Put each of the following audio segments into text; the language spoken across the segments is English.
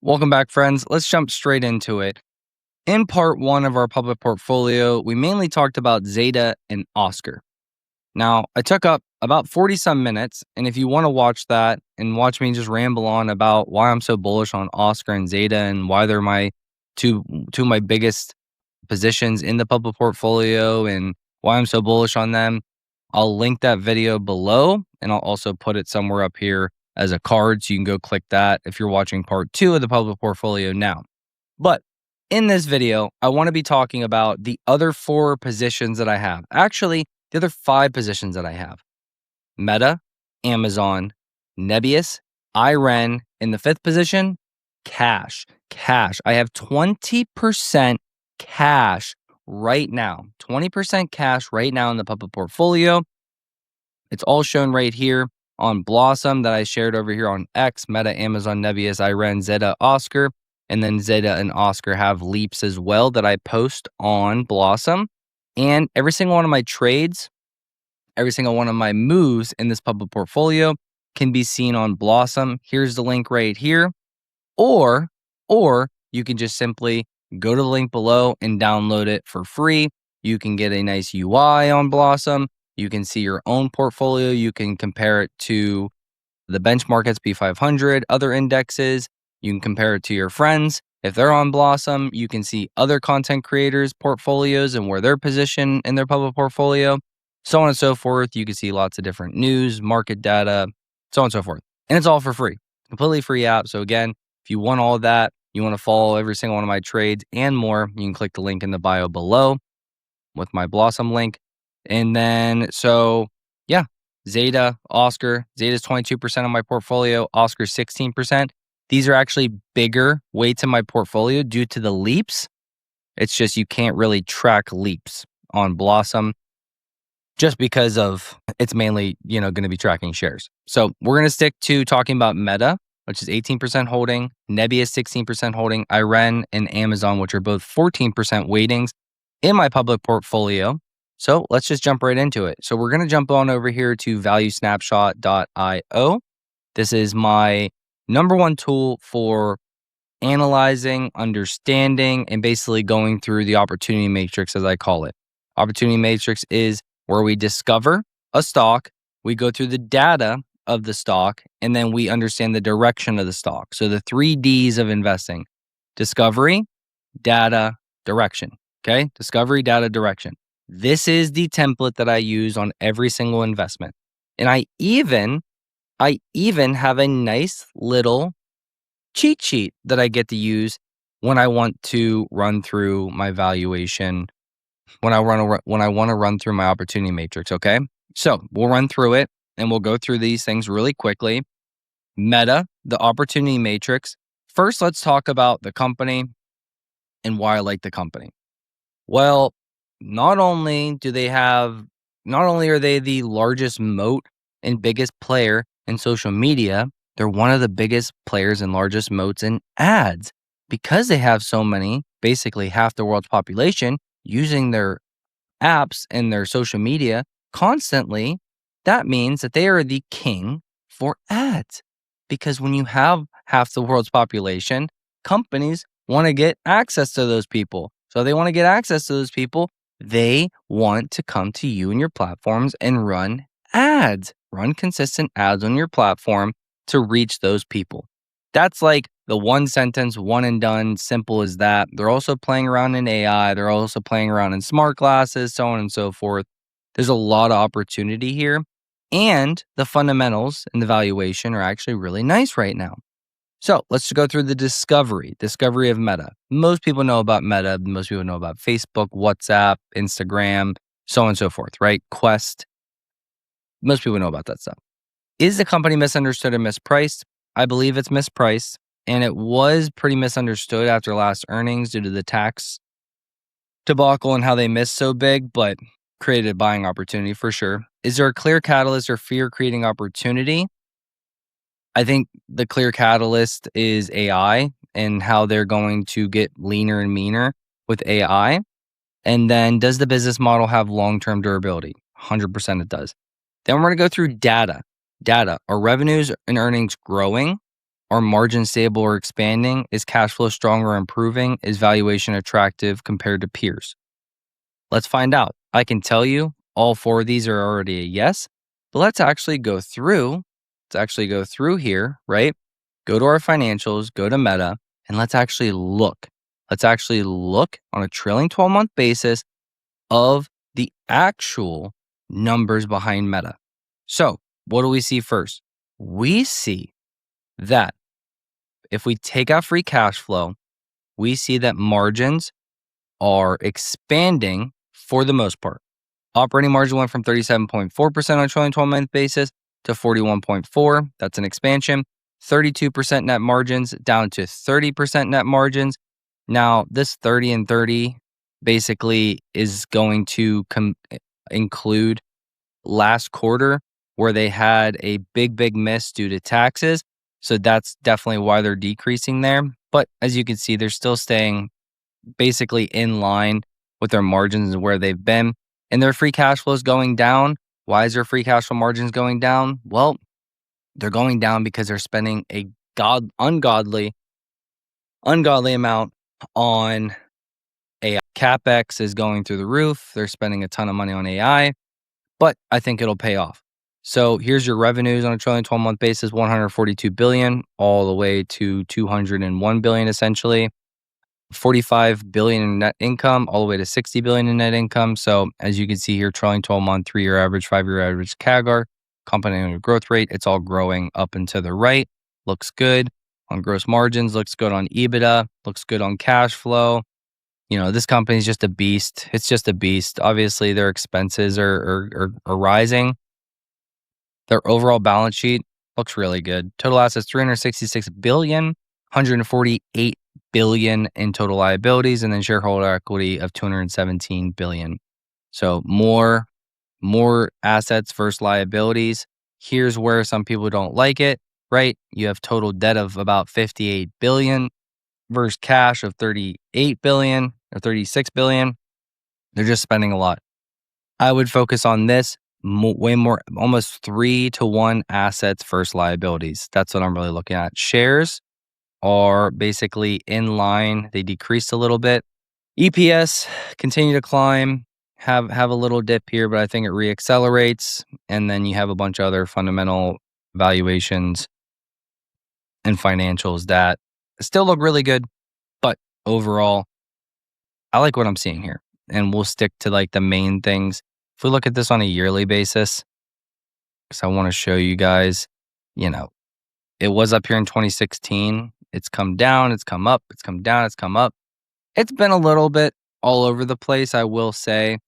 Welcome back, friends. Let's jump straight into it. In part one of our public portfolio, we mainly talked about Zeta and Oscar. Now, I took up about 40 some minutes, and if you want to watch that and watch me just ramble on about why I'm so bullish on Oscar and Zeta and why they're my two of my biggest positions in the public portfolio and why I'm so bullish on them, I'll link that video below, and I'll also put it somewhere up here as a card, so you can go click that if you're watching part two of the public portfolio now. But in this video, I want to be talking about the other four positions that I have. Actually, the other five positions that I have. Meta, Amazon, NEBIUS, IREN. In the fifth position, cash. I have 20% cash right now. 20% cash right now in the public portfolio. It's all shown right here on Blossom that I shared over here on X, Meta, Amazon, NEBIUS, IREN, Zeta, Oscar. And then Zeta and Oscar have leaps as well that I post on Blossom. And every single one of my trades, every single one of my moves in this public portfolio can be seen on Blossom. Here's the link right here. Or you can just simply go to the link below and download it for free. You can get a nice UI on Blossom. You can see your own portfolio. You can compare it to the benchmark SP 500, other indexes. You can compare it to your friends. If they're on Blossom, you can see other content creators' portfolios and where they're positioned in their public portfolio, so on and so forth. You can see lots of different news, market data, so on and so forth. And it's all for free, completely free app. So again, if you want all of that, you want to follow every single one of my trades and more, you can click the link in the bio below with my Blossom link. And then, so yeah, Zeta, Oscar. Zeta's 22% of my portfolio, Oscar 16%. These are actually bigger weights in my portfolio due to the leaps. It's just you can't really track leaps on Blossom just because of it's mainly, going to be tracking shares. So we're going to stick to talking about Meta, which is 18% holding, NEBIUS 16% holding, IREN and Amazon, which are both 14% weightings in my public portfolio. So let's just jump right into it. So we're going to jump on over here to valuesnapshot.io. This is my number one tool for analyzing, understanding, and basically going through the opportunity matrix, as I call it. Opportunity matrix is where we discover a stock, we go through the data of the stock, and then we understand the direction of the stock. So the 3 Ds of investing: discovery, data, direction. Okay? Discovery, data, direction. This is the template that I use on every single investment. And I even have a nice little cheat sheet that I get to use when I want to run through my valuation, when I want to run through my opportunity matrix, okay? So we'll run through it and we'll go through these things really quickly. Meta, the opportunity matrix. First, let's talk about the company and why I like the company. Well, not only are they the largest moat and biggest player in social media, they're one of the biggest players and largest moats in ads because they have so many, basically half the world's population using their apps and their social media constantly. That means that they are the king for ads, because when you have half the world's population, companies want to get access to those people. So they want to get access to those people. They want to come to you and your platforms and run ads, run consistent ads on your platform to reach those people. That's like the one sentence, one and done, simple as that. They're also playing around in AI. They're also playing around in smart glasses, so on and so forth. There's a lot of opportunity here. And the fundamentals and the valuation are actually really nice right now. So let's go through the discovery of Meta. Most people know about Meta. Most people know about Facebook, WhatsApp, Instagram, so on and so forth, right? Quest. Most people know about that stuff. Is the company misunderstood or mispriced? I believe it's mispriced, and it was pretty misunderstood after last earnings due to the tax debacle and how they missed so big, but created a buying opportunity for sure. Is there a clear catalyst or fear-creating opportunity? I think the clear catalyst is AI and how they're going to get leaner and meaner with AI. And then, does the business model have long-term durability? 100% it does. Then we're going to go through data. Are revenues and earnings growing? Are margins stable or expanding? Is cash flow strong or improving? Is valuation attractive compared to peers? Let's find out. I can tell you all 4 of these are already a yes, but let's actually go through. Here, right? Go to our financials, go to Meta, and let's actually look. Let's actually look on a trailing 12-month basis of the actual numbers behind Meta. So, what do we see first? We see that if we take out free cash flow, we see that margins are expanding for the most part. Operating margin went from 37.4% on a trailing 12-month basis to 41.4%. That's an expansion. 32% net margins down to 30% net margins. Now, this 30 and 30 basically is going to include last quarter where they had a big miss due to taxes. So that's definitely why they're decreasing there. But as you can see, they're still staying basically in line with their margins and where they've been. And their free cash flow is going down. Why is their free cash flow margins going down? Well, they're going down because they're spending a ungodly amount on AI. CapEx is going through the roof. They're spending a ton of money on AI, but I think it'll pay off. So here's your revenues on a trailing 12-month basis, 142 billion all the way to 201 billion essentially. 45 billion in net income all the way to 60 billion in net income. So as you can see here, trailing 12-month, 3-year average, 5-year average CAGR, compound annual growth rate, it's all growing up and to the right. Looks good on gross margins, looks good on EBITDA, looks good on cash flow. You know, this company is just a beast. It's just a beast. Obviously, their expenses are rising. Their overall balance sheet looks really good. Total assets, 366 billion, 148 billion in total liabilities, and then shareholder equity of 217 billion. So more assets versus liabilities. Here's where some people don't like it, right? You have total debt of about 58 billion versus cash of 38 billion or 36 billion. They're just spending a lot. I would focus on this way more, almost 3-to-1 assets versus liabilities. That's what I'm really looking at. Shares are basically in line. They decreased a little bit. EPS continue to climb, have a little dip here, but I think it reaccelerates. And then you have a bunch of other fundamental valuations and financials that still look really good. But overall, I like what I'm seeing here. And we'll stick to like the main things. If we look at this on a yearly basis, because I want to show you guys, you know, it was up here in 2016. It's come down, it's come up, it's come down, it's come up. It's been a little bit all over the place, I will say.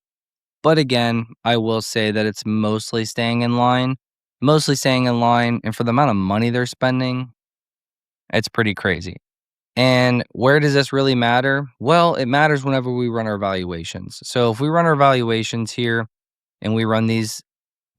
But again, I will say that it's mostly staying in line. And for the amount of money they're spending, it's pretty crazy. And where does this really matter? Well, it matters whenever we run our valuations. So if we run our valuations here and we run these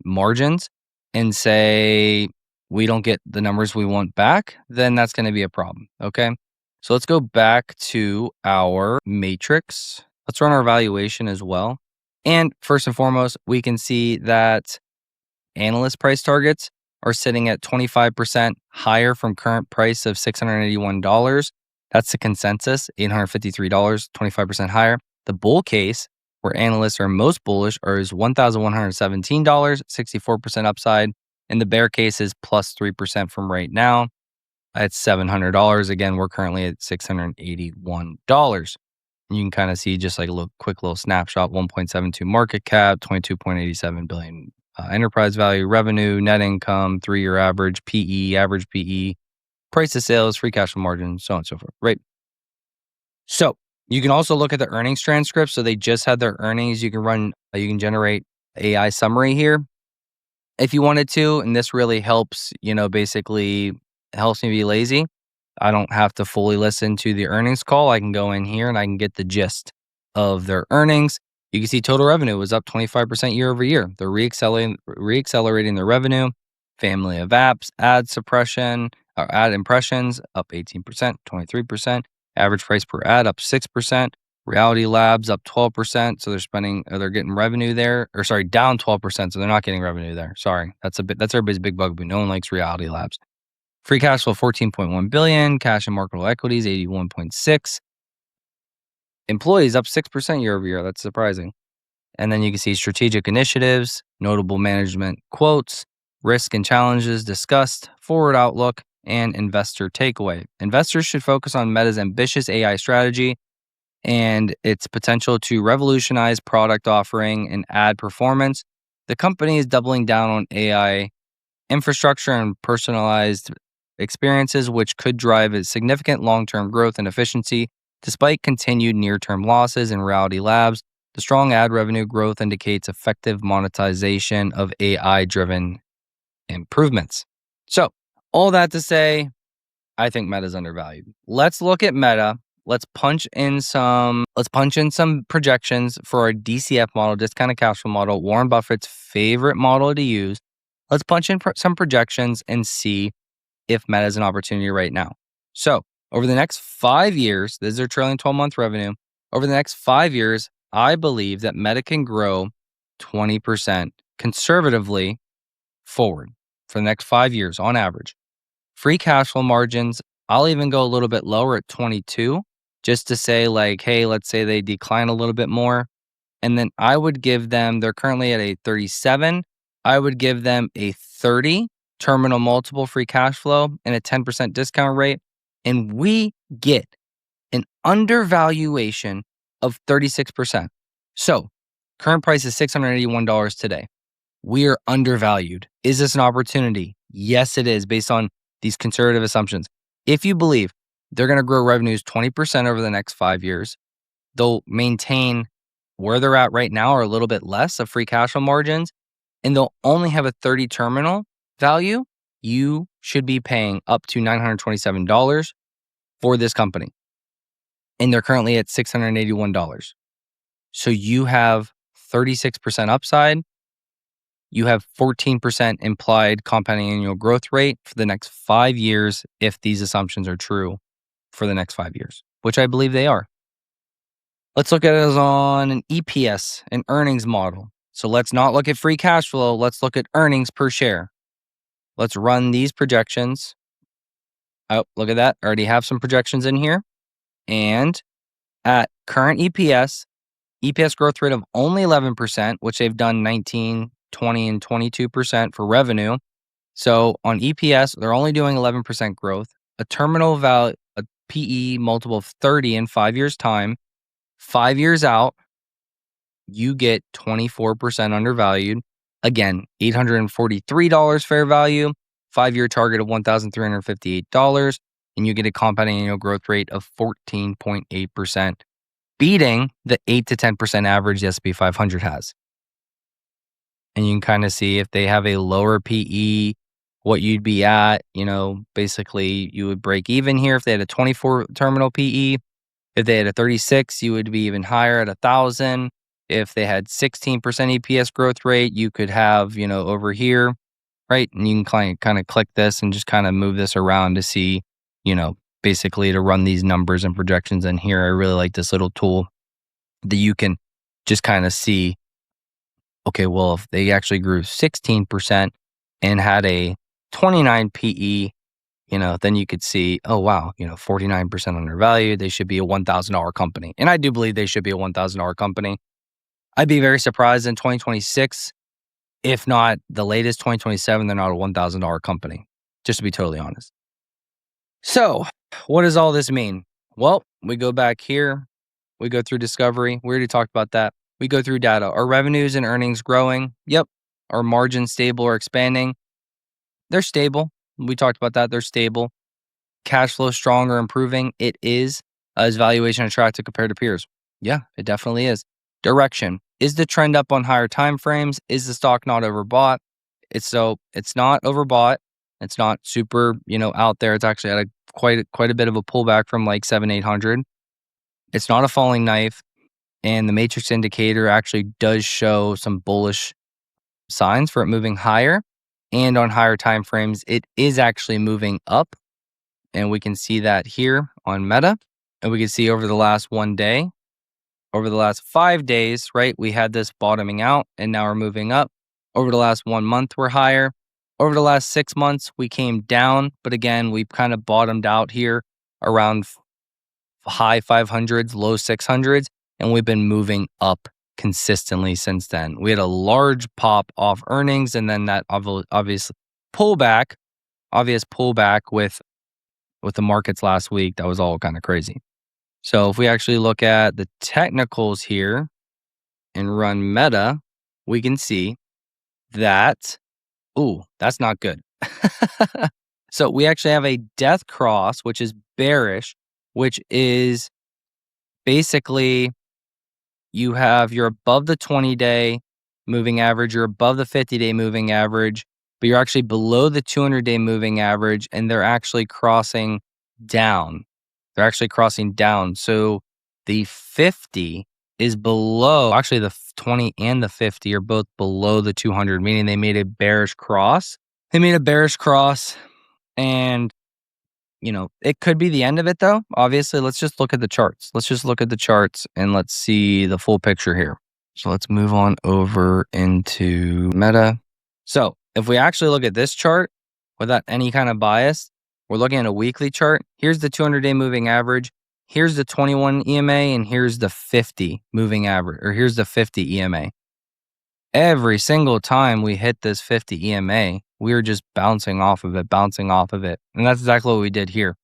margins and say we don't get the numbers we want back, then that's going to be a problem. Okay. So let's go back to our matrix. Let's run our valuation as well. And first and foremost, we can see that analyst price targets are sitting at 25% higher from current price of $681. That's the consensus, $853, 25% higher. The bull case, where analysts are most bullish, is $1,117, 64% upside. And the bear case is plus 3% from right now at $700. Again, we're currently at $681. And you can kind of see just like a quick little snapshot, 1.72 market cap, 22.87 billion enterprise value, revenue, net income, 3-year average, average PE, price to sales, free cash flow margin, so on and so forth, right? So you can also look at the earnings transcripts. So they just had their earnings. You can generate AI summary here if you wanted to. And this really helps, basically helps me be lazy. I don't have to fully listen to the earnings call. I can go in here and I can get the gist of their earnings. You can see total revenue was up 25% year over year. They're reaccelerating their revenue. Family of apps, ad suppression, or ad impressions up 18%, 23%. Average price per ad up 6%. Reality Labs up 12%. So they're getting revenue there, down 12%. So they're not getting revenue there. Sorry, that's everybody's big bugaboo. No one likes Reality Labs. Free cash flow, $14.1 billion. Cash and marketable equities, $81.6. Employees up 6% year over year. That's surprising. And then you can see strategic initiatives, notable management quotes, risk and challenges discussed, forward outlook, and investor takeaway. Investors should focus on Meta's ambitious AI strategy and its potential to revolutionize product offering and ad performance. The company is doubling down on AI infrastructure and personalized experiences, which could drive a significant long-term growth and efficiency. Despite continued near-term losses in Reality Labs, the strong ad revenue growth indicates effective monetization of AI-driven improvements. So, all that to say, I think Meta's undervalued. Let's look at Meta. Let's punch in some projections for our DCF model, discounted cash flow model, Warren Buffett's favorite model to use. Let's punch in some projections and see if Meta is an opportunity right now. So, over the next 5 years, this is their trailing 12-month revenue. Over the next 5 years, I believe that Meta can grow 20% conservatively forward for the next 5 years on average. Free cash flow margins, I'll even go a little bit lower at 22, just to say like, hey, let's say they decline a little bit more. And then I would give them, they're currently at a 37. I would give them a 30 terminal multiple free cash flow and a 10% discount rate. And we get an undervaluation of 36%. So current price is $681 today. We are undervalued. Is this an opportunity? Yes, it is, based on these conservative assumptions. If you believe they're going to grow revenues 20% over the next 5 years, they'll maintain where they're at right now or a little bit less of free cash flow margins, and they'll only have a 30 terminal value, you should be paying up to $927 for this company. And they're currently at $681. So you have 36% upside. You have 14% implied compounding annual growth rate for the next 5 years if these assumptions are true for the next 5 years, which I believe they are. Let's look at it as on an EPS, an earnings model. So let's not look at free cash flow. Let's look at earnings per share. Let's run these projections. Oh, look at that. I already have some projections in here. And at current EPS growth rate of only 11%, which they've done 19, 20, and 22% for revenue. So on EPS, they're only doing 11% growth. A terminal value, a PE multiple of 30 in 5 years' time. 5 years out, you get 24% undervalued. Again, $843 fair value, 5-year target of $1,358, and you get a compounding annual growth rate of 14.8%, beating the 8 to 10% average the S&P 500 has. And you can kind of see if they have a lower PE, what you'd be at. Basically you would break even here if they had a 24 terminal PE. If they had a 36, you would be even higher at 1,000. If they had 16% EPS growth rate, you could have, over here, right? And you can kind of click this and just kind of move this around to see, basically to run these numbers and projections in here. I really like this little tool that you can just kind of see, okay, well, if they actually grew 16% and had a 29 PE, then you could see, oh, wow, 49% undervalued. They should be a $1,000 company. And I do believe they should be a $1,000 company. I'd be very surprised in 2026, if not the latest 2027, they're not a $1,000 company, just to be totally honest. So what does all this mean? Well, we go back here. We go through discovery. We already talked about that. We go through data. Are revenues and earnings growing? Yep. Are margins stable or expanding? They're stable. We talked about that. They're stable. Cash flow strong or improving? It is. Is valuation attractive compared to peers? Yeah, it definitely is. Direction. Is the trend up on higher time frames? Is the stock not overbought? It's not overbought. It's not super, out there. It's actually at quite a bit of a pullback from like 700-800. It's not a falling knife. And the matrix indicator actually does show some bullish signs for it moving higher. And on higher time frames, it is actually moving up. And we can see that here on Meta. And we can see over the last 1 day, over the last 5 days, right, we had this bottoming out and now we're moving up. Over the last 1 month, we're higher. Over the last 6 months, we came down, but again, we've kind of bottomed out here around high 500s, low 600s, and we've been moving up consistently since then. We had a large pop off earnings, and then that obvious pullback with the markets last week. That was all kind of crazy. So if we actually look at the technicals here and run Meta, we can see that, ooh, that's not good. So we actually have a death cross, which is bearish, which is basically you're above the 20-day moving average, you're above the 50-day moving average, but you're actually below the 200-day moving average, and they're actually crossing down. So the 50 is below, actually the 20 and the 50 are both below the 200, meaning they made a bearish cross. And it could be the end of it though. Obviously, let's just look at the charts. And let's see the full picture here. So let's move on over into Meta. So if we actually look at this chart without any kind of bias, we're looking at a weekly chart. Here's the 200-day moving average. Here's the 21 EMA, and here's the 50 moving average, or here's the 50 EMA. Every single time we hit this 50 EMA, we were just bouncing off of it. And that's exactly what we did here.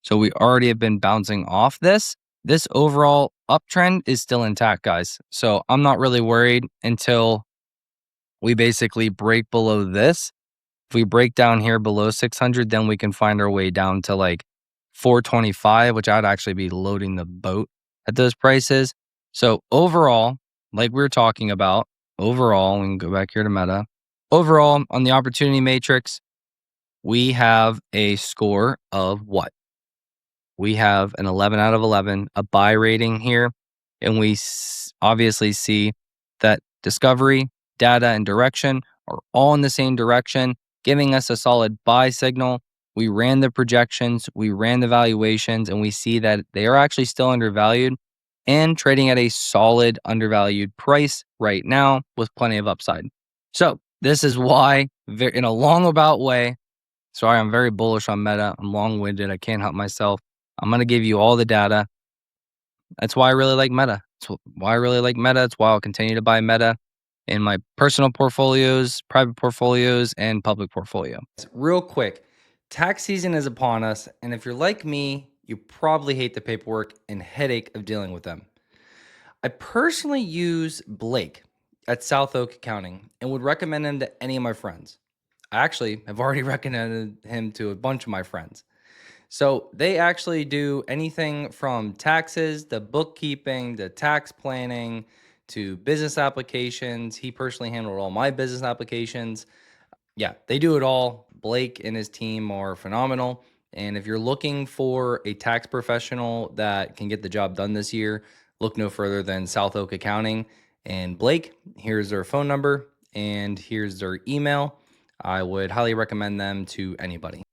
So we already have been bouncing off this. This overall uptrend is still intact, guys. So I'm not really worried until we basically break below this. If we break down here below 600, then we can find our way down to like 425, which I'd actually be loading the boat at those prices. So overall, like we were talking about, we can go back here to Meta. Overall, on the opportunity matrix, we have a score of what? We have an 11 out of 11, a buy rating here. And we obviously see that discovery, data, and direction are all in the same direction, giving us a solid buy signal. We ran the projections, we ran the valuations, and we see that they are actually still undervalued and trading at a solid undervalued price right now with plenty of upside. So this is why, in a long about way, sorry, I'm very bullish on Meta. I'm long-winded. I can't help myself. I'm going to give you all the data. That's why I really like Meta. It's why I'll continue to buy Meta in my personal portfolios, private portfolios, and public portfolio. Real quick, tax season is upon us. And if you're like me, you probably hate the paperwork and headache of dealing with them. I personally use Blake at South Oak Accounting and would recommend him to any of my friends. I actually have already recommended him to a bunch of my friends. So they actually do anything from taxes, the bookkeeping, the tax planning, to business applications. He personally handled all my business applications. Yeah, they do it all. Blake and his team are phenomenal. And if you're looking for a tax professional that can get the job done this year, look no further than South Oak Accounting. And Blake, here's their phone number and here's their email. I would highly recommend them to anybody.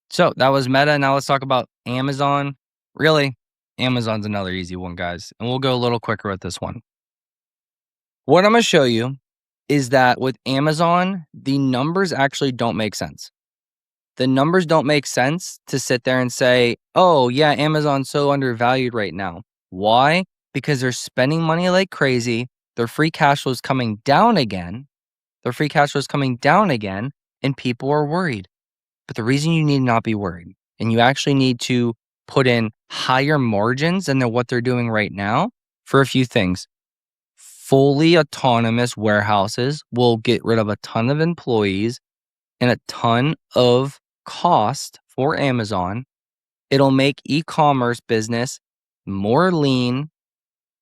So that was Meta. Now let's talk about Amazon. Really, Amazon's another easy one, guys. And we'll go a little quicker with this one. What I'm going to show you is that with Amazon, the numbers actually don't make sense. The numbers don't make sense to sit there and say, oh, yeah, Amazon's so undervalued right now. Why? Because they're spending money like crazy. Their free cash flow is coming down again. And people are worried. But the reason you need not be worried, and you actually need to put in higher margins than what they're doing right now for a few things. Fully autonomous warehouses will get rid of a ton of employees and a ton of cost for Amazon. It'll make e-commerce business more lean,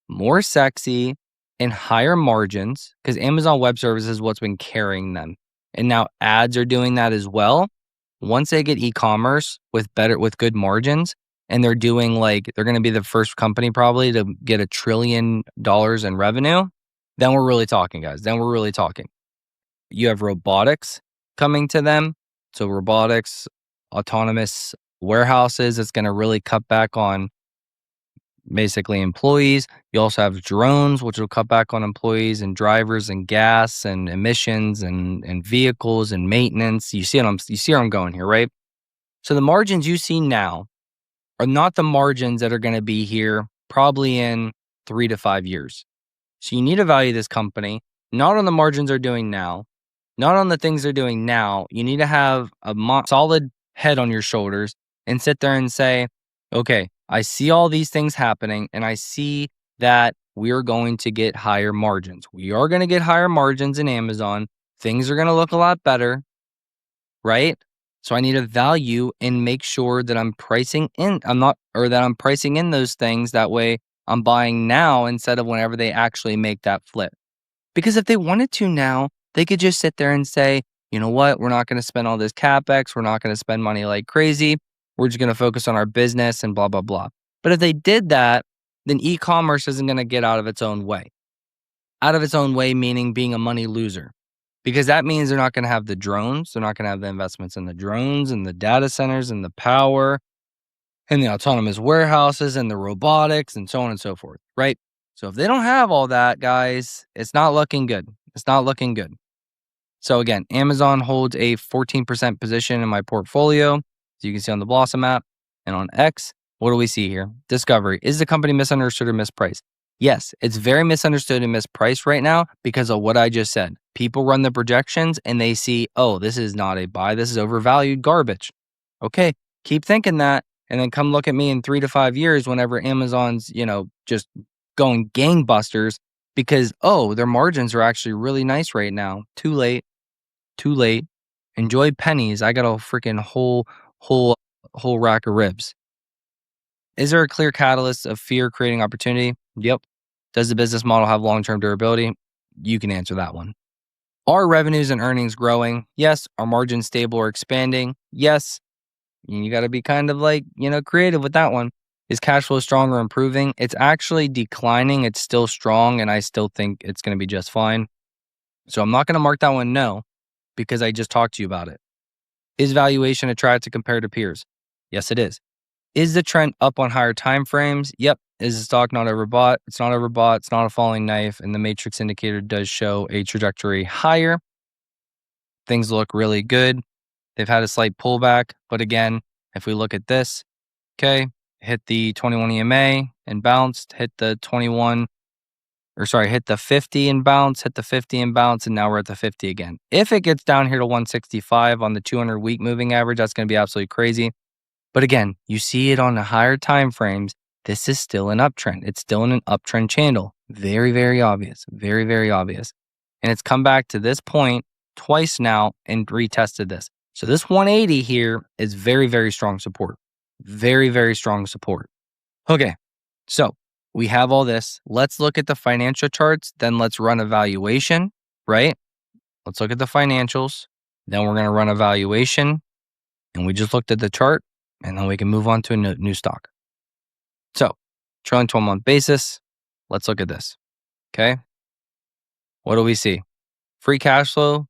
more sexy, and higher margins because Amazon Web Services is what's been carrying them. And now ads are doing that as well. Once they get e-commerce with good margins, and they're going to be the first company probably to get $1 trillion in revenue, then we're really talking, guys. You have robotics coming to them. So robotics, autonomous warehouses, it's going to really cut back on basically employees. You also have drones, which will cut back on employees and drivers and gas and emissions and vehicles and maintenance. You see where I'm going here, right? So the margins you see now are not the margins that are going to be here probably in 3 to 5 years. So you need to value this company not on the margins they're doing now, not on the things they're doing now. You need to have a solid head on your shoulders and sit there and say, okay, I see all these things happening and I see that we're going to get higher margins. We are going to get higher margins in Amazon. Things are going to look a lot better, right? So I need to value and make sure that I'm pricing in. I'm pricing in those things. That way I'm buying now instead of whenever they actually make that flip. Because if they wanted to now, they could just sit there and say, you know what, we're not going to spend all this CapEx. We're not going to spend money like crazy. We're just going to focus on our business and blah, blah, blah. But if they did that, then e-commerce isn't going to get out of its own way. Out of its own way, meaning being a money loser. Because that means they're not going to have the drones. They're not going to have the investments in the drones and the data centers and the power and the autonomous warehouses and the robotics and so on and so forth, right? So if they don't have all that, guys, it's not looking good. It's not looking good. So again, Amazon holds a 14% position in my portfolio. So you can see on the Blossom app and on X. What do we see here? Discovery. Is the company misunderstood or mispriced? Yes, it's very misunderstood and mispriced right now because of what I just said. People run the projections and they see, oh, this is not a buy. This is overvalued garbage. Okay, keep thinking that. And then come look at me in 3 to 5 years whenever Amazon's, just going gangbusters because, oh, their margins are actually really nice right now. Too late. Too late. Enjoy pennies. I got a freaking whole rack of ribs. Is there a clear catalyst of fear creating opportunity? Yep. Does the business model have long-term durability? You can answer that one. Are revenues and earnings growing? Yes. Are margins stable or expanding? Yes. You got to be kind of creative with that one. Is cash flow strong or improving? It's actually declining. It's still strong, and I still think it's going to be just fine. So I'm not going to mark that one no, because I just talked to you about it. Is valuation attractive compared to peers? Yes, it is. Is the trend up on higher time frames? Yep. Is the stock not overbought? It's not overbought. It's not a falling knife, and the matrix indicator does show a trajectory higher. Things look really good. They've had a slight pullback, but again, if we look at this, okay, hit the 21 EMA and bounced, hit the 50 and bounced, hit the 50 and bounced, and now we're at the 50 again. If it gets down here to 165 on the 200-week moving average, that's going to be absolutely crazy. But again, you see it on the higher time frames. This is still an uptrend. It's still in an uptrend channel. Very, very obvious. Very, very obvious. And it's come back to this point twice now and retested this. So this 180 here is very, very strong support. Very, very strong support. Okay, so we have all this. Let's look at the financial charts. Then let's run a valuation, right? Let's look at the financials. Then we're going to run a valuation. And we just looked at the chart. And then we can move on to a new stock. So trailing 12-month basis. Let's look at this. Okay. What do we see? Free cash flow,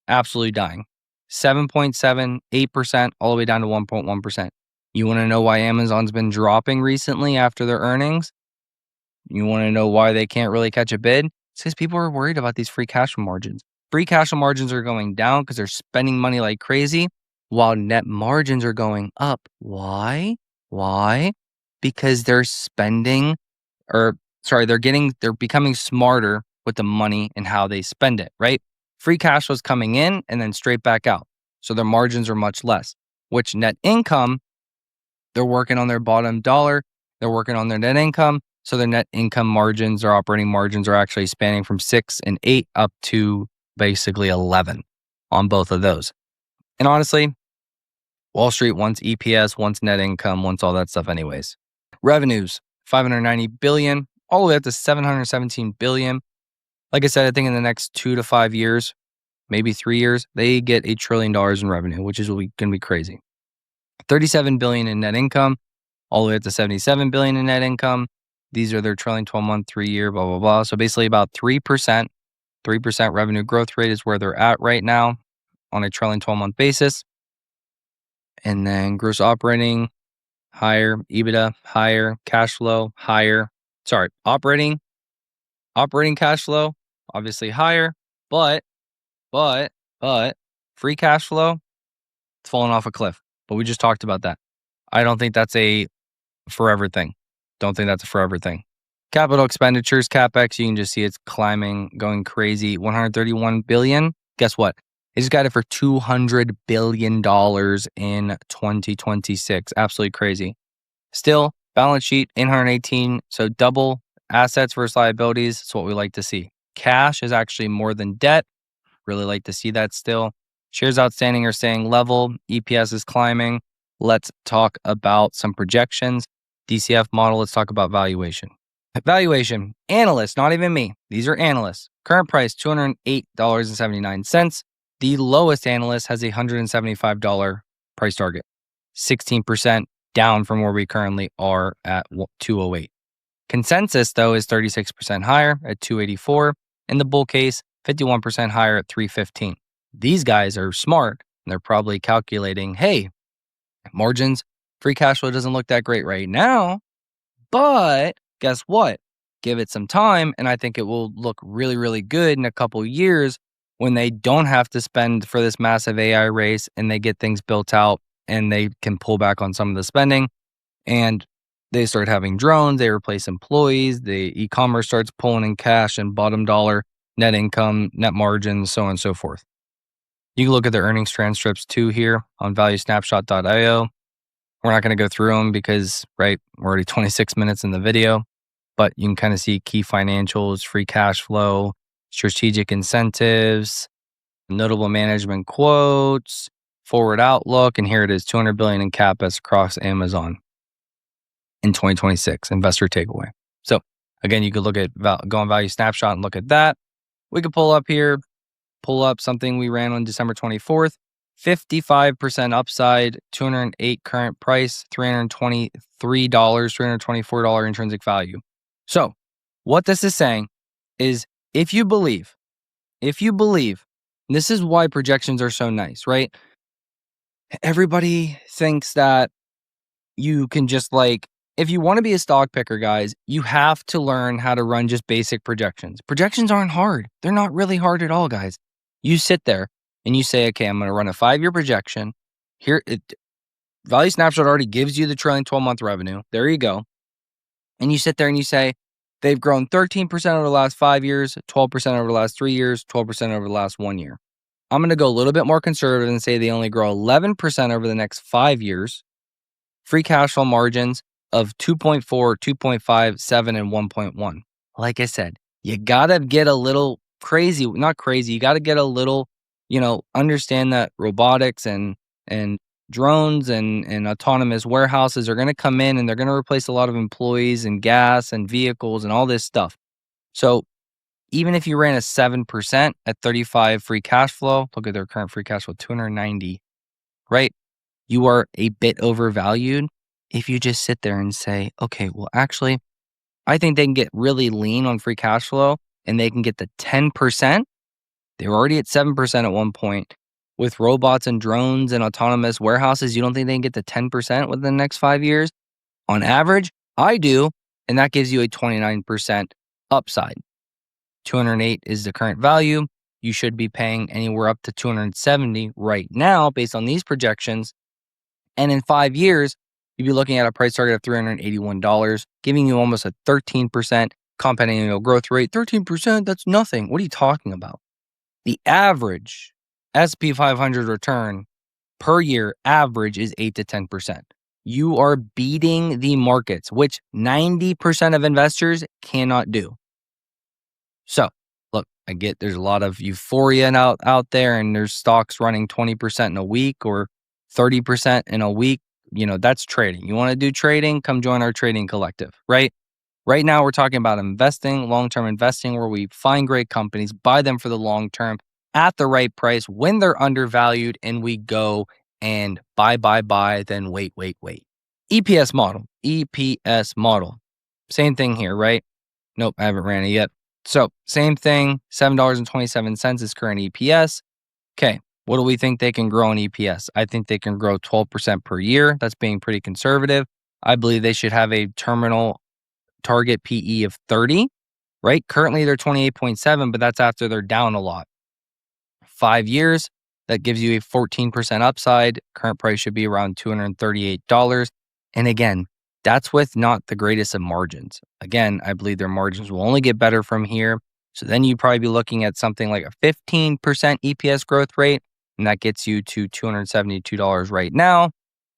absolutely dying. 7.78% all the way down to 1.1%. You want to know why Amazon's been dropping recently after their earnings? You want to know why they can't really catch a bid? It's because people are worried about these free cash flow margins. Free cash flow margins are going down because they're spending money like crazy, while net margins are going up. Why? Because they're they're becoming smarter with the money and how they spend it, right? Free cash flow is coming in and then straight back out. So their margins are much less, which net income, they're working on their bottom dollar. They're working on their net income. So their net income margins or operating margins are actually spanning from 6 and 8 up to basically 11 on both of those. And honestly, Wall Street wants EPS, wants net income, wants all that stuff anyways. Revenues, $590 billion, all the way up to $717 billion. Like I said, I think in the next 2 to 5 years, maybe 3 years, they get $1 trillion in revenue, which is going to be crazy. $37 billion in net income, all the way up to $77 billion in net income. These are their trailing 12-month, 3-year, blah, blah, blah. So basically about 3% revenue growth rate is where they're at right now on a trailing 12-month basis. And then gross operating, higher. EBITDA, higher. Cash flow, higher. Sorry, operating cash flow, obviously higher. But free cash flow, it's falling off a cliff. But we just talked about that. I don't think that's a forever thing. Don't think that's a forever thing. Capital expenditures, CapEx, you can just see it's climbing, going crazy. 131 billion. Guess what? It just got it for $200 billion in 2026. Absolutely crazy. Still, balance sheet, 818. So double assets versus liabilities. That's what we like to see. Cash is actually more than debt. Really like to see that still. Shares outstanding are staying level. EPS is climbing. Let's talk about some projections. DCF model, let's talk about valuation. Valuation, analysts, not even me. These are analysts. Current price, $208.79. The lowest analyst has a $175 price target, 16% down from where we currently are at 208. Consensus, though, is 36% higher at 284. In the bull case, 51% higher at 315. These guys are smart. And they're probably calculating, hey, margins, free cash flow doesn't look that great right now, but guess what? Give it some time, and I think it will look really, really good in a couple years when they don't have to spend for this massive AI race and they get things built out and they can pull back on some of the spending and they start having drones, they replace employees, the e-commerce starts pulling in cash and bottom dollar, net income, net margins, so on and so forth. You can look at the earnings transcripts too here on valuesnapshot.io. We're not going to go through them because, right, we're already 26 minutes in the video, but you can kind of see key financials, free cash flow, strategic incentives, notable management quotes, forward outlook, and here it is, $200 billion in CapEx across Amazon in 2026, investor takeaway. So again, you could look at, go on Value Snapshot and look at that. We could pull up something we ran on December 24th, 55% upside, 208 current price, $323, $324 intrinsic value. So what this is saying is if you believe, this is why projections are so nice, right? Everybody thinks that you can just if you want to be a stock picker, guys, you have to learn how to run just basic projections. Projections aren't hard. They're not really hard at all, guys. You sit there and you say, okay, I'm going to run a 5-year projection. Here, Value Snapshot already gives you the trailing 12-month revenue. There you go. And you sit there and you say, they've grown 13% over the last 5 years, 12% over the last 3 years, 12% over the last 1 year. I'm going to go a little bit more conservative and say they only grow 11% over the next 5 years. Free cash flow margins of 2.4, 2.5, 7, and 1.1. Like I said, you got to get a little crazy, not crazy. You got to get a little, understand that robotics and drones and autonomous warehouses are going to come in and they're going to replace a lot of employees and gas and vehicles and all this stuff. So even if you ran a 7% at 35 free cash flow, look at their current free cash flow, 290, right? You are a bit overvalued if you just sit there and say, okay, well, actually, I think they can get really lean on free cash flow and they can get the 10%. They were already at 7% at one point. With robots and drones and autonomous warehouses, you don't think they can get to 10% within the next 5 years? On average, I do, and that gives you a 29% upside. 208 is the current value. You should be paying anywhere up to 270 right now based on these projections. And in 5 years, you'd be looking at a price target of $381, giving you almost a 13% compound annual growth rate. 13%, that's nothing. What are you talking about? The average S&P 500 return per year average is 8 to 10%. You are beating the markets, which 90% of investors cannot do. So, look, I get there's a lot of euphoria out there, and there's stocks running 20% in a week or 30% in a week. That's trading. You want to do trading? Come join our trading collective, right? Right now, we're talking about investing, long-term investing, where we find great companies, buy them for the long term at the right price when they're undervalued, and we go and buy, then wait. EPS model. Same thing here, right? Nope, I haven't ran it yet. So same thing, $7.27 is current EPS. Okay, what do we think they can grow in EPS? I think they can grow 12% per year. That's being pretty conservative. I believe they should have a terminal target PE of 30, right? Currently, they're 28.7, but that's after they're down a lot. 5 years, that gives you a 14% upside. Current price should be around $238. And again, that's with not the greatest of margins. Again, I believe their margins will only get better from here. So then you'd probably be looking at something like a 15% EPS growth rate, and that gets you to $272 right now,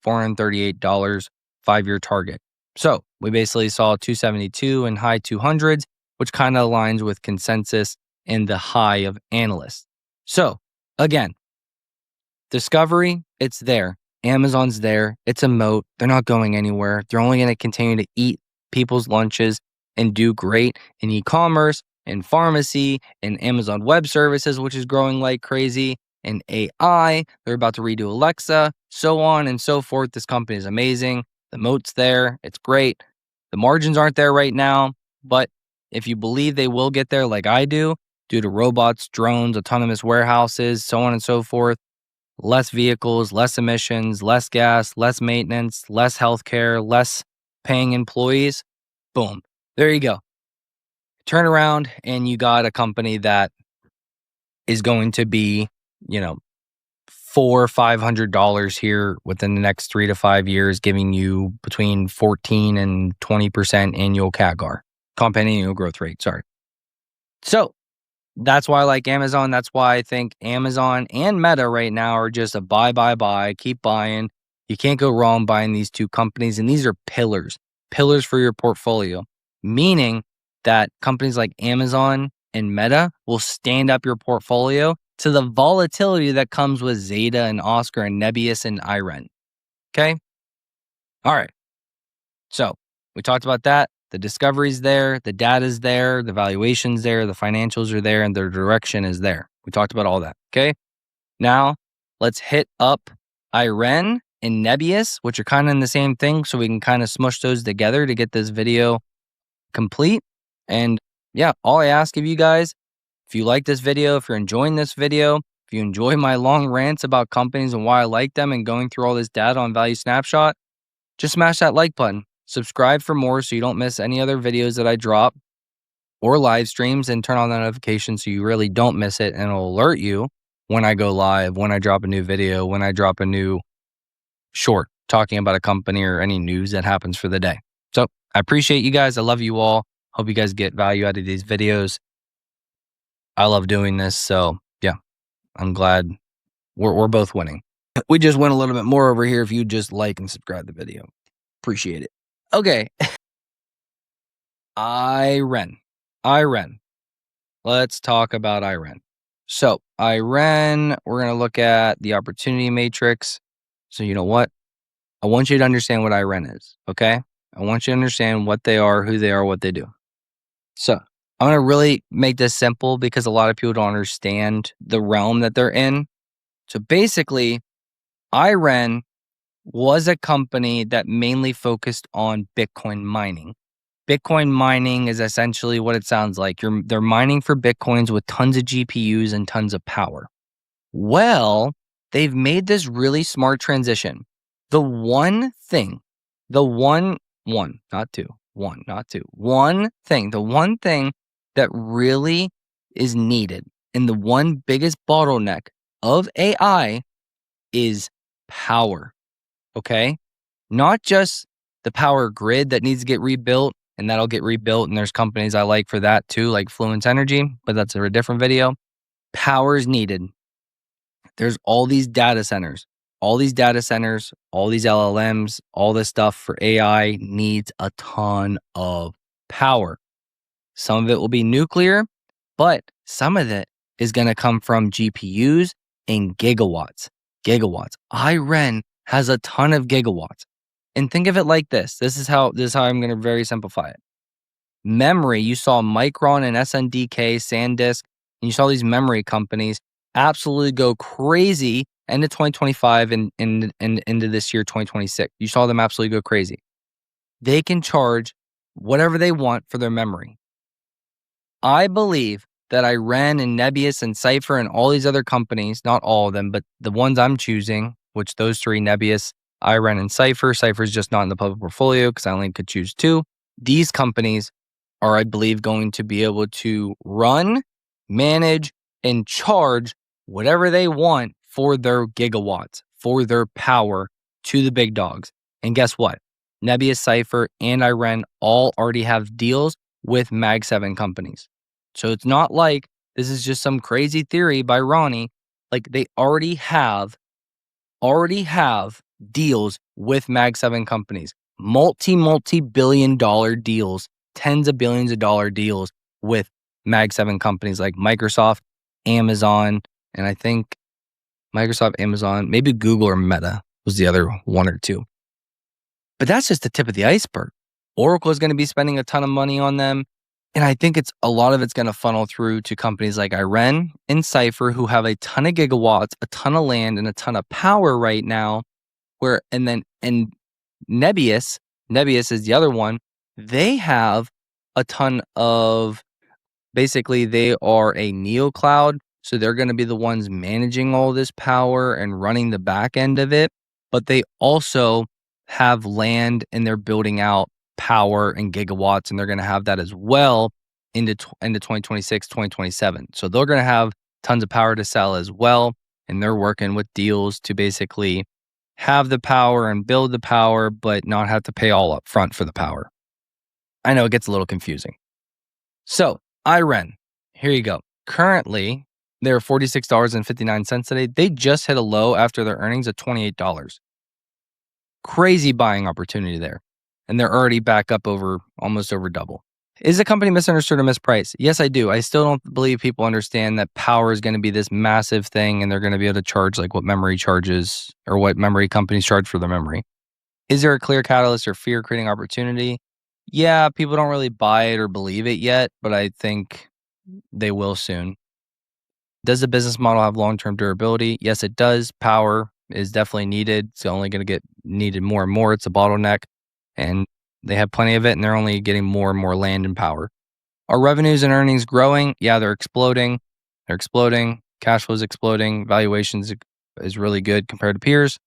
$438 5-year target. So we basically saw 272 and high 200s, which kind of aligns with consensus and the high of analysts. So again, discovery, it's there. Amazon's there. It's a moat. They're not going anywhere. They're only going to continue to eat people's lunches and do great in e-commerce, in pharmacy, in Amazon Web Services, which is growing like crazy, in AI. They're about to redo Alexa, so on and so forth. This company is amazing. The moat's there. It's great. The margins aren't there right now, but if you believe they will get there like I do, due to robots, drones, autonomous warehouses, so on and so forth, less vehicles, less emissions, less gas, less maintenance, less healthcare, less paying employees. Boom. There you go. Turn around and you got a company that is going to be, $400 or $500 here within the next 3 to 5 years, giving you between 14 and 20% annual CAGR, compound annual growth rate. Sorry. So that's why I like Amazon. That's why I think Amazon and Meta right now are just a buy. Keep buying. You can't go wrong buying these two companies. And these are pillars for your portfolio, meaning that companies like Amazon and Meta will stand up your portfolio to the volatility that comes with Zeta and Oscar and NEBIUS and IREN. Okay? All right. So we talked about that. The discovery's there, the data's there, the valuation's there, the financials are there, and their direction is there. We talked about all that, okay? Now, let's hit up IREN and NEBIUS, which are kind of in the same thing, so we can kind of smush those together to get this video complete. And yeah, all I ask of you guys, if you like this video, if you're enjoying this video, if you enjoy my long rants about companies and why I like them and going through all this data on ValueSnapShot, just smash that like button. Subscribe for more so you don't miss any other videos that I drop or live streams, and turn on the notification so you really don't miss it, and it'll alert you when I go live, when I drop a new video, when I drop a new short talking about a company or any news that happens for the day. So I appreciate you guys. I love you all. Hope you guys get value out of these videos. I love doing this. So yeah, I'm glad we're both winning. We just went a little bit more over here if you just like and subscribe the video. Appreciate it. Okay. IREN. Let's talk about IREN. So IREN, we're going to look at the opportunity matrix. So you know what? I want you to understand what IREN is, okay? I want you to understand what they are, who they are, what they do. So I'm going to really make this simple because a lot of people don't understand the realm that they're in. So basically, IREN was a company that mainly focused on Bitcoin mining. Bitcoin mining is essentially what it sounds like. They're mining for Bitcoins with tons of GPUs and tons of power. Well, they've made this really smart transition. One thing that really is needed, and the one biggest bottleneck of AI is power. Okay? Not just the power grid that needs to get rebuilt, and that'll get rebuilt, and there's companies I like for that too, like Fluence Energy, but that's a different video. Power is needed. There's all these data centers, all these LLMs, all this stuff for AI needs a ton of power. Some of it will be nuclear, but some of it is going to come from GPUs and gigawatts. IREN has a ton of gigawatts. And think of it like this. This is how I'm going to very simplify it. Memory, you saw Micron and SNDK, SanDisk, and you saw these memory companies absolutely go crazy into 2025 and into this year, 2026. You saw them absolutely go crazy. They can charge whatever they want for their memory. I believe that IREN and NEBIUS and Cypher and all these other companies, not all of them, but the ones I'm choosing, which those three, NEBIUS, IREN and Cypher. Cypher is just not in the public portfolio because I only could choose 2. These companies are, I believe, going to be able to run, manage, and charge whatever they want for their gigawatts, for their power to the big dogs. And guess what? NEBIUS, Cypher, and IREN all already have deals with Mag 7 companies. So it's not like this is just some crazy theory by Ronnie. Like, they already have deals with Mag 7 companies, multi-billion dollar deals, tens of billions of dollar deals with Mag 7 companies like Microsoft, Amazon, and I think Microsoft, Amazon, maybe Google or Meta was the other 1 or 2. But that's just the tip of the iceberg. Oracle is going to be spending a ton of money on them. And I think a lot of it's going to funnel through to companies like IREN and Cypher, who have a ton of gigawatts, a ton of land, and a ton of power right now. And NEBIUS is the other one. They have a ton of, basically they are a neocloud. So they're going to be the ones managing all this power and running the back end of it. But they also have land and they're building out power and gigawatts, and they're going to have that as well into 2026, 2027. So they're going to have tons of power to sell as well, and they're working with deals to basically have the power and build the power, but not have to pay all up front for the power. I know it gets a little confusing. So IREN, here you go. Currently, they're $46.59 today. They just hit a low after their earnings of $28. Crazy buying opportunity there. And they're already back up almost over double. Is the company misunderstood or mispriced? Yes, I do. I still don't believe people understand that power is going to be this massive thing and they're going to be able to charge like what memory charges or what memory companies charge for their memory. Is there a clear catalyst or fear creating opportunity? Yeah, people don't really buy it or believe it yet, but I think they will soon. Does the business model have long-term durability? Yes, it does. Power is definitely needed. It's only going to get needed more and more. It's a bottleneck, and they have plenty of it, and they're only getting more and more land and power. Are revenues and earnings growing? Yeah, they're exploding. They're exploding. Cash flow is exploding. Valuations is really good compared to peers.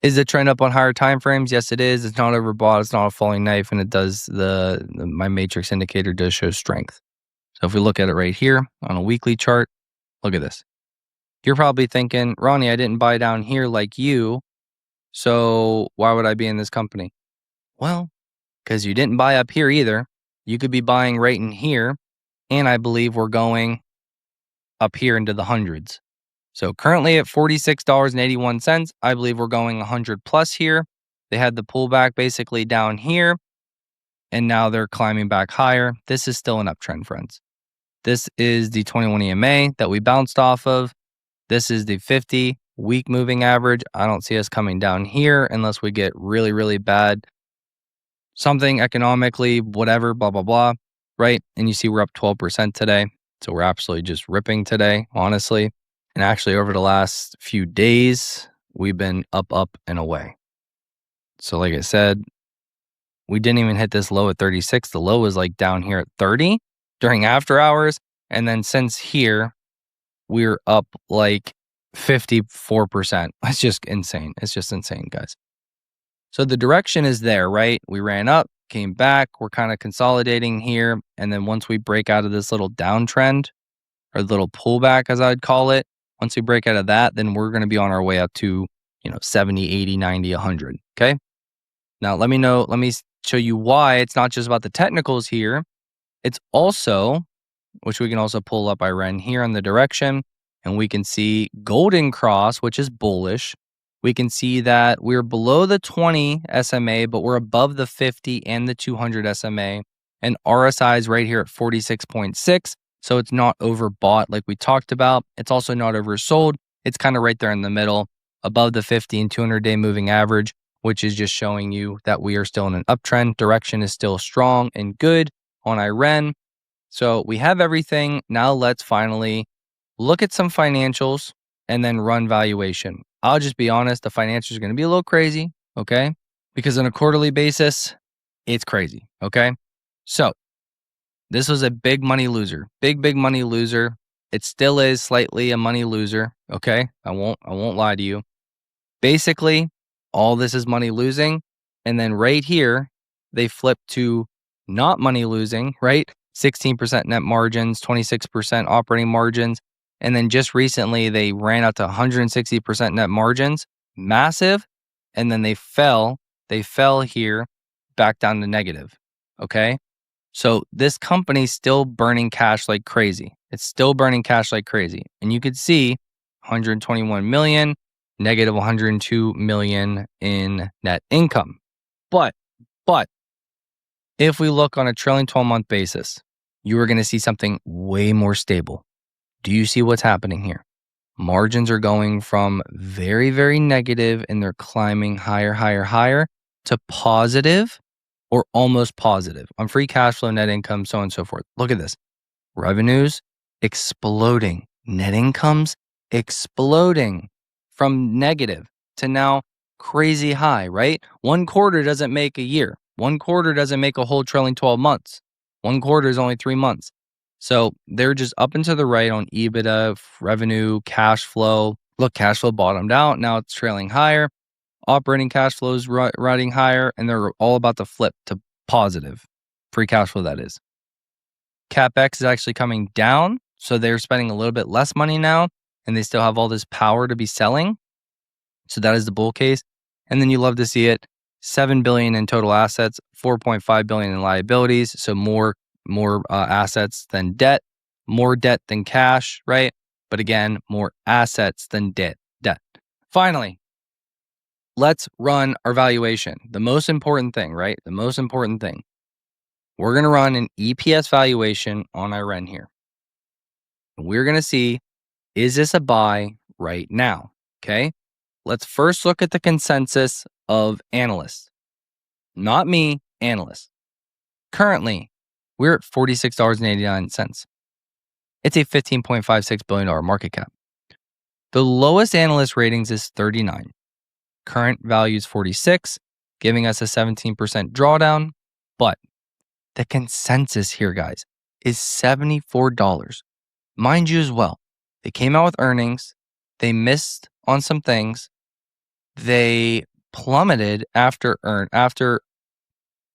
Is the trend up on higher time frames? Yes, it is. It's not overbought. It's not a falling knife, and it does my matrix indicator does show strength. So if we look at it right here on a weekly chart, look at this. You're probably thinking, Ronnie, I didn't buy down here like you, so why would I be in this company? Well, because you didn't buy up here either. You could be buying right in here, and I believe we're going up here into the hundreds. So currently at $46.81, I believe we're going 100 plus here. They had the pullback basically down here, and now they're climbing back higher. This is still an uptrend, friends. This is the 21 EMA that we bounced off of. This is the 50-week moving average. I don't see us coming down here unless we get really, really bad. Something economically, whatever, blah, blah, blah, right? And you see we're up 12% today. So we're absolutely just ripping today, honestly. And actually over the last few days, we've been up, and away. So like I said, we didn't even hit this low at 36. The low was like down here at 30 during after hours. And then since here, we're up like 54%. It's just insane. It's just insane, guys. So the direction is there, right? We ran up, came back. We're kind of consolidating here. And then once we break out of this little downtrend or little pullback, as I'd call it, once we break out of that, then we're going to be on our way up to, 70, 80, 90, 100. Okay. Now, let me show you why it's not just about the technicals here. It's also, which we can also pull up IREN here on the direction, and we can see Golden Cross, which is bullish. We can see that we're below the 20 SMA, but we're above the 50 and the 200 SMA. And RSI is right here at 46.6. So it's not overbought like we talked about. It's also not oversold. It's kind of right there in the middle, above the 50 and 200-day moving average, which is just showing you that we are still in an uptrend. Direction is still strong and good on IREN. So we have everything. Now let's finally look at some financials and then run valuation. I'll just be honest, the financials are going to be a little crazy, okay? Because on a quarterly basis, it's crazy, okay? So this was a big money loser, big money loser. It still is slightly a money loser, okay? I won't lie to you. Basically, All this is money losing. And then right here, they flip to not money losing, right? 16% net margins, 26% operating margins. And then just recently, they ran out to 160% net margins, massive. And then they fell here back down to negative. Okay. So this company's still burning cash like crazy. It's still burning cash like crazy. And you could see 121 million, negative 102 million in net income. But if we look on a trailing 12-month basis, you are going to see something way more stable. Do you see what's happening here? Margins are going from very, very negative and they're climbing higher to positive or almost positive on free cash flow, net income, so on and so forth. Look at this. Revenues exploding. Net incomes exploding from negative to now crazy high, right? One quarter doesn't make a year. One quarter doesn't make a whole trailing 12 months. One quarter is only 3 months. So they're just up and to the right on EBITDA, revenue, cash flow. Look, cash flow bottomed out. Now it's trailing higher. Operating cash flow is riding higher, and they're all about to flip to positive. Free cash flow, that is. CapEx is actually coming down. So they're spending a little bit less money now, and they still have all this power to be selling. So that is the bull case. And then you love to see it. $7 billion in total assets, $4.5 billion in liabilities. So more assets than debt, more debt than cash, right? But again, more assets than debt. Finally, let's run our valuation. The most important thing, right? The most important thing. We're going to run an EPS valuation on IREN here. We're going to see, is this a buy right now? Okay. Let's first look at the consensus of analysts. Not me, analysts. Currently, we're at $46.89. It's a $15.56 billion market cap. The lowest analyst ratings is 39. Current value is 46, giving us a 17% drawdown. But the consensus here, guys, is $74. Mind you as well, they came out with earnings. They missed on some things. They plummeted after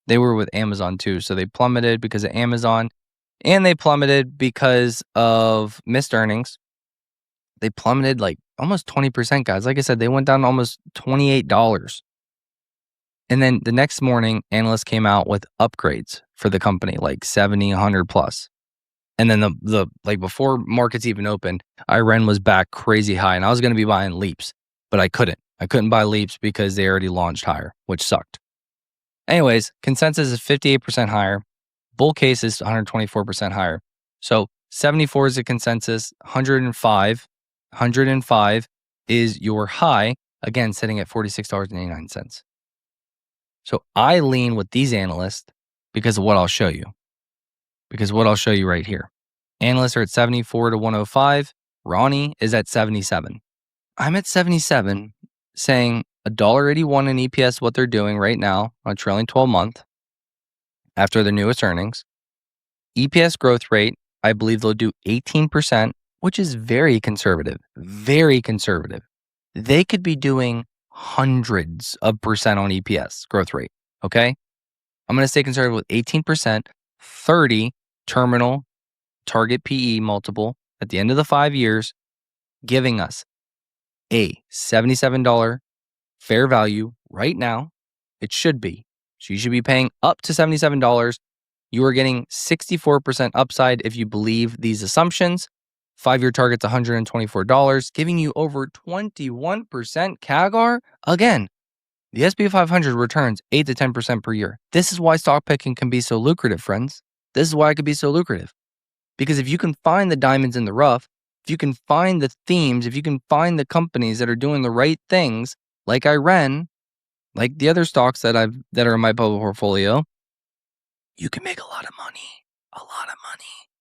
they were with Amazon too. So they plummeted because of Amazon, and they plummeted because of missed earnings. They plummeted like almost 20%, guys. Like I said, they went down to almost $28. And then the next morning, analysts came out with upgrades for the company, like 70, 100 plus. And then the like before markets even opened, IREN was back crazy high, and I was going to be buying leaps, but I couldn't. I couldn't buy leaps because they already launched higher, which sucked. Anyways, consensus is 58% higher. Bull case is 124% higher. So 74 is the consensus. 105 is your high, again, sitting at $46.89. So I lean with these analysts because of what I'll show you. Right here. Analysts are at 74 to 105. Ronnie is at 77. I'm at 77, saying $1.81 in EPS, what they're doing right now on a trailing 12 month after the newest earnings. EPS growth rate, I believe they'll do 18%, which is very conservative. Very conservative. They could be doing hundreds of percent on EPS growth rate. Okay. I'm going to stay conservative with 18%, 30 terminal target PE multiple at the end of the 5 years, giving us a $77 fair value right now. It should be. So you should be paying up to $77. You are getting 64% upside if you believe these assumptions. 5-year target's $124, giving you over 21% CAGR. Again, the S&P 500 returns 8 to 10% per year. This is why stock picking can be so lucrative, friends. This is why it could be so lucrative. Because if you can find the diamonds in the rough, if you can find the themes, if you can find the companies that are doing the right things, like IREN, like the other stocks that are in my public portfolio, you can make a lot of money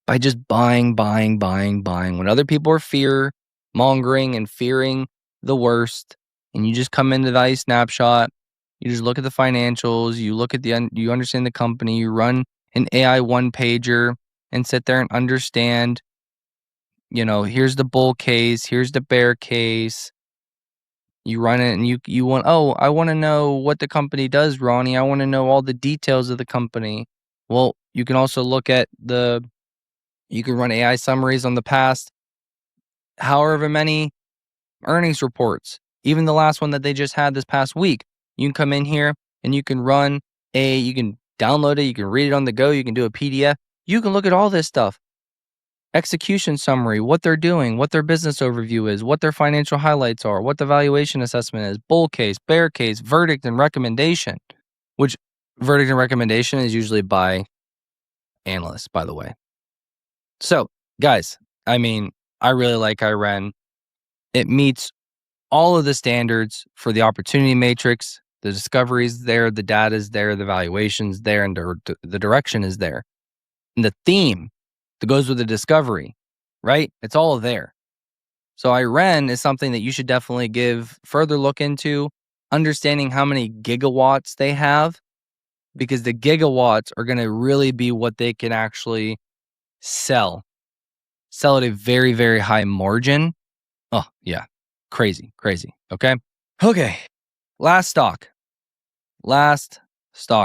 by just buying. When other people are fear mongering and fearing the worst, and you just come into ValueSnapShot, you just look at the financials, you look at you understand the company, you run an AI one pager and sit there and understand, here's the bull case, here's the bear case. You run it and you want, oh, I want to know what the company does, Ronnie. I want to know all the details of the company. Well, you can also look at you can run AI summaries on the past, however many earnings reports, even the last one that they just had this past week. You can come in here and you can you can download it, you can read it on the go, you can do a PDF. You can look at all this stuff. Execution summary, what they're doing, what their business overview is, what their financial highlights are, what the valuation assessment is, bull case, bear case, verdict, and recommendation, which verdict and recommendation is usually by analysts, by the way. So, guys, I mean, I really like IREN. It meets all of the standards for the opportunity matrix. The discovery is there, the data is there, the valuation's there, and the direction is there. And the theme that goes with the discovery, right? It's all there. So IREN is something that you should definitely give further look into, understanding how many gigawatts they have, because the gigawatts are going to really be what they can actually sell at a very, very high margin. Oh, yeah. Crazy. Okay. Last stock,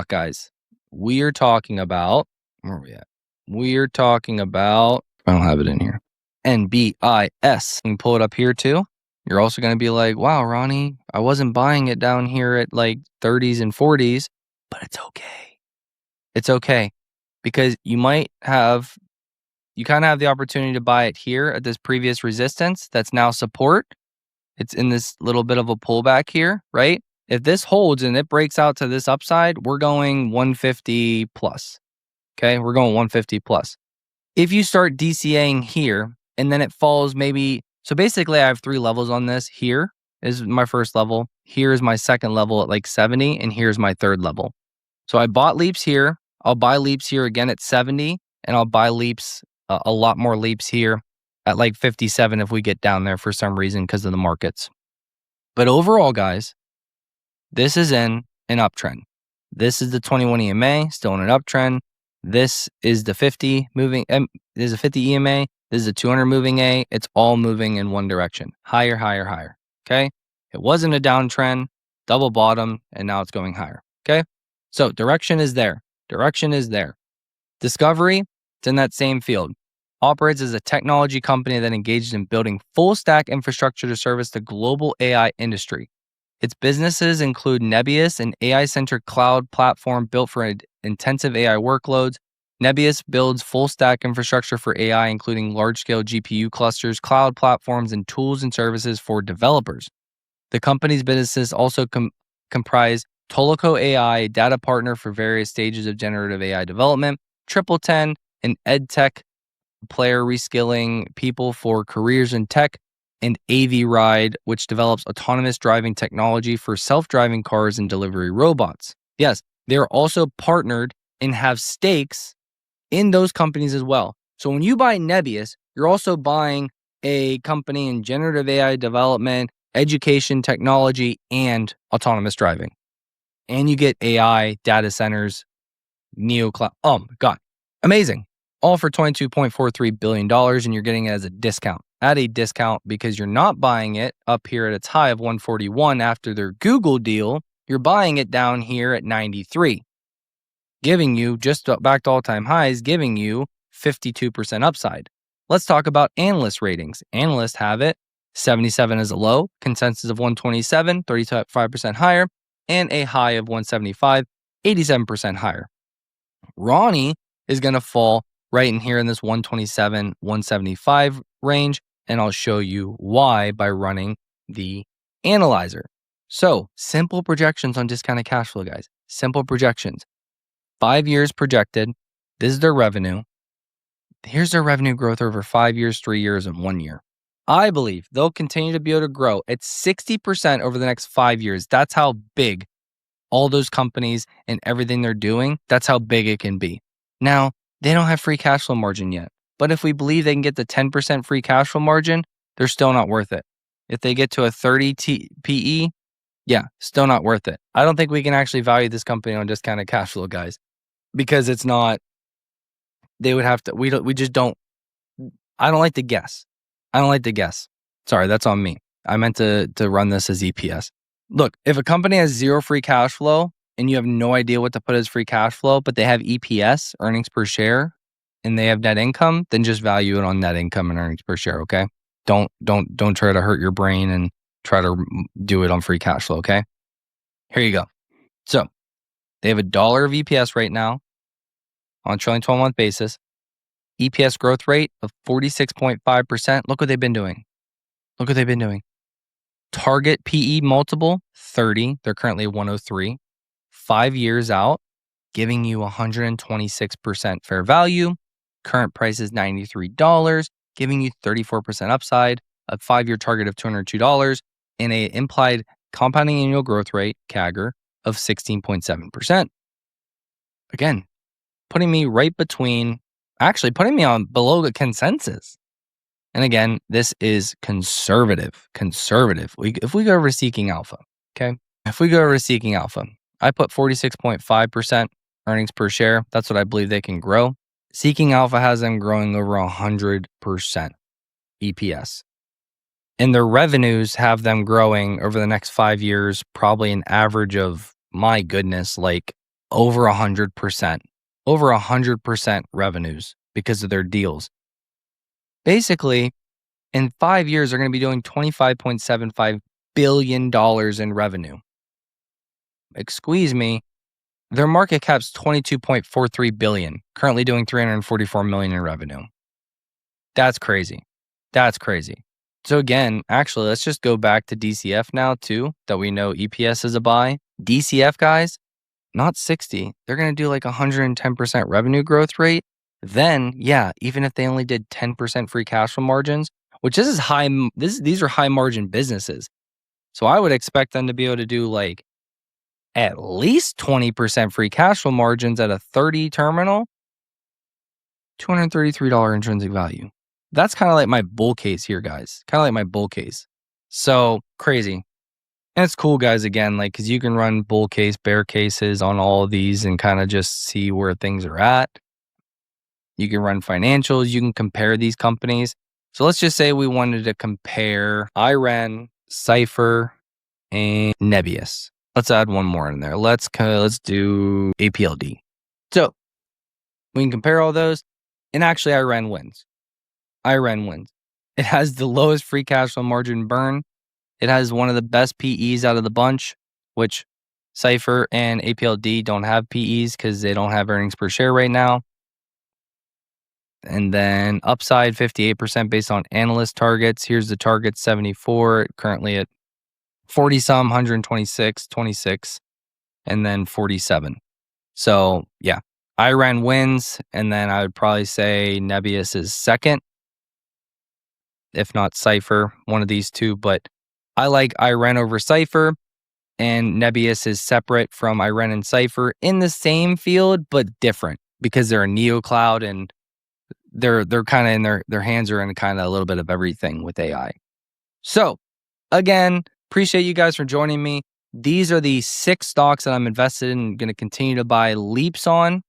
guys. We are talking about, where are we at? We're talking about, I don't have it in here, NBIS. You can pull it up here too. You're also going to be like, wow, Ronnie, I wasn't buying it down here at like 30s and 40s, but it's okay. It's okay because you kind of have the opportunity to buy it here at this previous resistance that's now support. It's in this little bit of a pullback here, right? If this holds and it breaks out to this upside, we're going 150 plus. Okay, we're going 150 plus. If you start DCAing here and then it falls so basically I have 3 levels on this. Here is my first level. Here is my second level at like 70, and here's my third level. So I bought leaps here. I'll buy leaps here again at 70, and I'll buy leaps, a lot more leaps here at like 57 if we get down there for some reason because of the markets. But overall, guys, this is in an uptrend. This is the 21 EMA, still in an uptrend. This is the 50 moving. There's a 50 EMA. This is a 200 moving A. It's all moving in one direction, higher. Okay, it wasn't a downtrend, double bottom, and now it's going higher. Okay, so direction is there. Discovery, it's in that same field. Operates as a technology company that engages in building full stack infrastructure to service the global AI industry. Its businesses include NEBIUS, an AI-centric cloud platform built for intensive AI workloads. NEBIUS builds full-stack infrastructure for AI, including large-scale GPU clusters, cloud platforms, and tools and services for developers. The company's businesses also comprise Toloco AI, a data partner for various stages of generative AI development, Triple 10, an edtech player reskilling people for careers in tech, and AV Ride, which develops autonomous driving technology for self-driving cars and delivery robots. Yes, they're also partnered and have stakes in those companies as well. So when you buy NEBIUS, you're also buying a company in generative AI development, education technology, and autonomous driving. And you get AI, data centers, neo cloud. Oh my God, amazing. All for $22.43 billion, and you're getting it as a discount. At a discount because you're not buying it up here at its high of 141 after their Google deal. You're buying it down here at 93, giving you just back to all-time highs, giving you 52% upside. Let's talk about analyst ratings. Analysts have it 77 as a low, consensus of 127, 35% higher, and a high of 175, 87% higher. Ronnie is going to fall right in here in this 127, 175 range, and I'll show you why by running the analyzer. So simple projections on discounted cash flow, guys. Simple projections. 5 years projected. This is their revenue. Here's their revenue growth over 5 years, 3 years, and 1 year. I believe they'll continue to be able to grow at 60% over the next 5 years. That's how big all those companies and everything they're doing, that's how big it can be. Now, they don't have free cash flow margin yet. But if we believe they can get the 10% free cash flow margin, they're still not worth it. If they get to a 30 PE, yeah, still not worth it. I don't think we can actually value this company on discounted cash flow, guys, because it's not, they would have to, we just don't, I don't like to guess. Sorry, that's on me. I meant to run this as EPS. Look, if a company has zero free cash flow and you have no idea what to put as free cash flow, but they have EPS, earnings per share, and they have net income, then just value it on net income and earnings per share, okay? Don't try to hurt your brain and try to do it on free cash flow, okay? Here you go. So, they have $1 of EPS right now on a trailing 12-month basis. EPS growth rate of 46.5%. Look what they've been doing. Look what they've been doing. Target PE multiple, 30. They're currently 103. 5 years out, giving you 126% fair value. Current price is $93, giving you 34% upside, a 5-year target of $202, and an implied compounding annual growth rate, CAGR, of 16.7%. Again, putting me right between, actually putting me on below the consensus. And again, this is conservative. If we go over to Seeking Alpha, okay? If we go over to Seeking Alpha, I put 46.5% earnings per share. That's what I believe they can grow. Seeking Alpha has them growing over 100% EPS. And their revenues have them growing over the next 5 years, probably an average of, my goodness, like over 100%. Over 100% revenues because of their deals. Basically, in 5 years, they're going to be doing $25.75 billion in revenue. Excuse me, their market cap's $22.43 billion, currently doing $344 million in revenue. That's crazy. That's crazy. So again, actually, let's just go back to DCF now too, that we know EPS is a buy. DCF guys, not 60. They're going to do like 110% revenue growth rate. Then, yeah, even if they only did 10% free cash flow margins, which this is high, these are high margin businesses. So I would expect them to be able to do like at least 20% free cash flow margins at a 30 terminal, $233 intrinsic value. That's kind of like my bull case here, guys. Kind of like my bull case. So crazy. And it's cool, guys, again, like, because you can run bull case, bear cases on all of these and kind of just see where things are at. You can run financials. You can compare these companies. So let's just say we wanted to compare IREN, Cipher, and NEBIUS. Let's add one more in there. Let's do APLD. So we can compare all those, and actually IREN wins. IREN wins. It has the lowest free cash flow margin burn. It has one of the best PEs out of the bunch, which Cipher and APLD don't have PEs because they don't have earnings per share right now. And then upside 58% based on analyst targets. Here's the target 74, currently at 40 some, 126, 26, and then 47. So yeah, IREN wins. And then I would probably say NEBIUS is second, if not Cipher, one of these two. But I like IREN over Cipher, and NEBIUS is separate from IREN and Cipher in the same field, but different because they're a neo cloud and they're kind of in their hands are in kind of a little bit of everything with AI. So again, appreciate you guys for joining me. These are the 6 stocks that I'm invested in and going to continue to buy leaps on.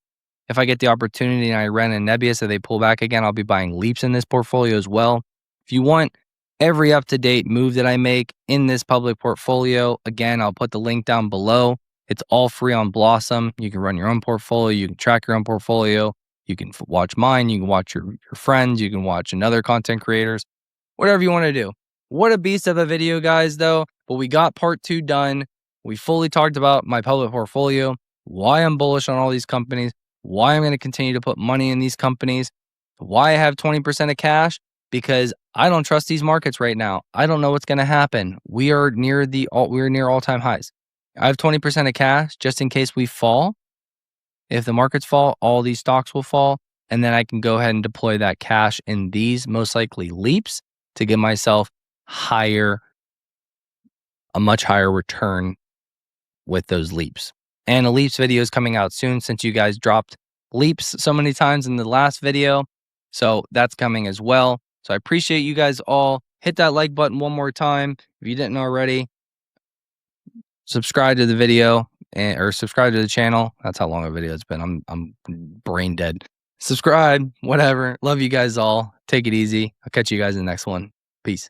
If I get the opportunity and IREN and NEBIUS, if they pull back again, I'll be buying leaps in this portfolio as well. If you want every up-to-date move that I make in this public portfolio, again, I'll put the link down below. It's all free on Blossom. You can run your own portfolio. You can track your own portfolio. You can watch mine. You can watch your friends. You can watch another content creators. Whatever you want to do. What a beast of a video, guys, though. But we got part 2 done. We fully talked about my public portfolio, why I'm bullish on all these companies, why I'm going to continue to put money in these companies, why I have 20% of cash, because I don't trust these markets right now. I don't know what's going to happen. We're near all-time highs. I have 20% of cash just in case we fall. If the markets fall, all these stocks will fall, and then I can go ahead and deploy that cash in these most likely leaps to give myself a much higher return with those leaps. And a leaps video is coming out soon since you guys dropped leaps so many times in the last video. So that's coming as well. So I appreciate you guys all. Hit that like button one more time if you didn't already. Subscribe to the video or subscribe to the channel. That's how long a video it's been. I'm brain dead. Subscribe, whatever. Love you guys all. Take it easy. I'll catch you guys in the next one. Peace.